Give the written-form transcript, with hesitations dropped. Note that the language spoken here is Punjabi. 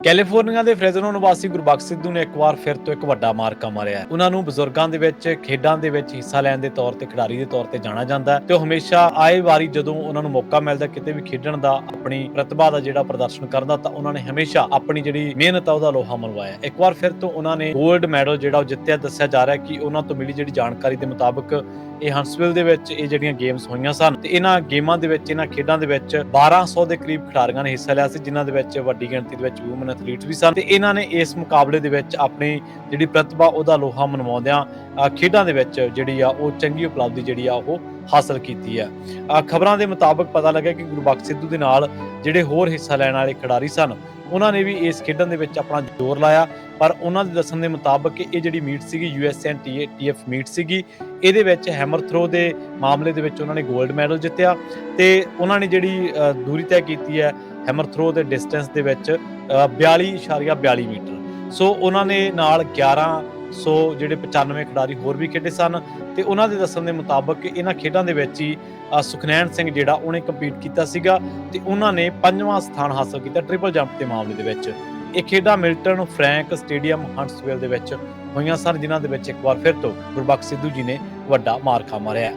ਕੈਲੀਫੋਰਨੀਆ ਦੇ ਫ੍ਰੈਜ਼ਨੋ ਨਿਵਾਸੀ ਗੁਰਬਖਸ਼ ਸਿੱਧੂ ਨੇ ਇੱਕ ਵਾਰ ਫਿਰ ਤੋਂ ਇੱਕ ਵੱਡਾ ਮਾਰਕਾ ਮਾਰਿਆ। ਉਹਨਾਂ ਨੂੰ ਬਜ਼ੁਰਗਾਂ ਦੇ ਵਿੱਚ ਖੇਡਾਂ ਦੇ ਵਿੱਚ ਹਿੱਸਾ ਲੈਣ ਦੇ ਤੌਰ ਤੇ ਖਿਡਾਰੀ ਦੇ ਤੌਰ ਤੇ ਜਾਣਿਆ ਜਾਂਦਾ ਹੈ ਤੇ ਉਹ ਹਮੇਸ਼ਾ ਆਏ ਵਾਰੀ ਜਦੋਂ ਉਹਨਾਂ ਨੂੰ ਮੌਕਾ ਮਿਲਦਾ ਕਿਤੇ ਵੀ ਖੇਡਣ ਦਾ, ਆਪਣੀ ਪ੍ਰਤਿਭਾ ਦਾ ਜਿਹੜਾ ਪ੍ਰਦਰਸ਼ਨ ਕਰਨ ਦਾ, ਤਾਂ ਉਹਨਾਂ ਨੇ ਹਮੇਸ਼ਾ ਆਪਣੀ ਜਿਹੜੀ ਮਿਹਨਤ ਆ ਉਹਦਾ ਲੋਹਾ ਮਨਵਾਇਆ। ਇੱਕ ਵਾਰ ਫਿਰ ਤੋਂ ਉਹਨਾਂ ਨੇ 골ਡ ਮੈਡਲ ਜਿਹੜਾ ਉਹ ਜਿੱਤਿਆ। ਦੱਸਿਆ ਜਾ ਰਿਹਾ ਕਿ ਉਹਨਾਂ ਤੋਂ ਮਿਲੀ ਜਿਹੜੀ ਜਾਣਕਾਰੀ ਦੇ ਮੁਤਾਬਕ ਇਹ ਹੰਟਸਵਿਲ ਦੇ ਵਿੱਚ ਇਹ ਜਿਹੜੀਆਂ ਗੇਮਸ ਹੋਈਆਂ ਸਨ ਤੇ ਇਹਨਾਂ ਗੇਮਾਂ ਦੇ ਵਿੱਚ, ਇਹਨਾਂ ਖੇਡਾਂ ਦੇ ਵਿੱਚ 1200 ਦੇ ਕਰੀਬ ਖਿਡਾਰੀਆਂ ਨੇ ਹਿੱਸਾ ਲਿਆ ਸੀ, ਜਿਨ੍ਹਾਂ ਦੇ ਵਿੱਚ ਵੱਡੀ ਗਿਣਤੀ ਦੇ ਵਿੱਚ ਵੂਮਨ ਐਥਲੀਟਸ ਵੀ ਸਨ ਤੇ ਇਹਨਾਂ ਨੇ ਇਸ ਮੁਕਾਬਲੇ ਦੇ ਵਿੱਚ ਆਪਣੀ ਜਿਹੜੀ ਪ੍ਰਤਿਭਾ ਉਹਦਾ ਲੋਹਾ ਮਨਵਾਉਂਦਿਆਂ ਖੇਡਾਂ ਦੇ ਵਿੱਚ ਜਿਹੜੀ ਆ ਉਹ ਚੰਗੀ ਉਪਲਬਧੀ ਜਿਹੜੀ ਆ ਉਹ ਹਾਸਲ ਕੀਤੀ ਹੈ। ਖਬਰਾਂ ਦੇ ਮੁਤਾਬਕ ਪਤਾ ਲੱਗਾ ਕਿ ਗੁਰਬਖਸ਼ ਸਿੱਧੂ ਦੇ ਨਾਲ ਜਿਹੜੇ ਹੋਰ ਹਿੱਸਾ ਲੈਣ ਵਾਲੇ ਖਿਡਾਰੀ ਸਨ ਉਹਨਾਂ ਨੇ ਵੀ ਇਸ ਖੇਡਾਂ ਦੇ ਵਿੱਚ ਆਪਣਾ ਜ਼ੋਰ ਲਾਇਆ, ਪਰ ਉਹਨਾਂ ਦੇ ਦੱਸਣ ਦੇ ਮੁਤਾਬਕ ਇਹ ਜਿਹੜੀ ਮੀਟ ਸੀਗੀ USNTF ਮੀਟ ਸੀਗੀ, ਇਹਦੇ ਵਿੱਚ ਹੈਮਰ ਥਰੋ ਦੇ ਮਾਮਲੇ ਦੇ ਵਿੱਚ ਉਹਨਾਂ ਨੇ 골ਡ ਮੈਡਲ ਜਿੱਤਿਆ ਤੇ ਉਹਨਾਂ ਨੇ ਜਿਹੜੀ ਦੂਰੀ ਤੈਅ ਕੀਤੀ ਹੈ ਹੈਮਰ ਥਰੋ ਦੇ ਡਿਸਟੈਂਸ ਦੇ ਵਿੱਚ 42.42 ਮੀਟਰ। ਸੋ ਉਹਨਾਂ ਨੇ ਨਾਲ 1100 ਜਿਹੜੇ 95 ਖਿਡਾਰੀ ਹੋਰ ਵੀ ਖੇਡੇ ਸਨ ਤੇ ਉਹਨਾਂ ਦੇ ਦੱਸਣ ਦੇ ਮੁਤਾਬਕ ਇਹਨਾਂ ਖੇਡਾਂ ਦੇ ਵਿੱਚ ਹੀ ਸੁਖਨੈਣ ਸਿੰਘ ਜਿਹੜਾ ਉਹਨੇ ਕੰਪੀਟ ਕੀਤਾ ਸੀਗਾ ਤੇ ਉਹਨਾਂ ਨੇ 5ਵਾਂ ਸਥਾਨ ਹਾਸਲ ਕੀਤਾ ਟ੍ਰਿਪਲ ਜੰਪ ਦੇ ਮਾਮਲੇ ਦੇ ਵਿੱਚ। ਇਹ ਖੇਡਾਂ ਮਿਲਟਨ ਫਰੈਂਕ ਸਟੇਡੀਅਮ ਹੰਟਸਵਿਲ ਦੇ ਵਿੱਚ ਹੋਈਆਂ ਸਨ, ਜਿਨ੍ਹਾਂ ਦੇ ਵਿੱਚ ਇੱਕ ਵਾਰ ਫਿਰ ਤੋਂ ਗੁਰਬਖਸ਼ ਸਿੱਧੂ ਜੀ ਨੇ ਵੱਡਾ ਮਾਰਕਾ ਮਾਰਿਆ।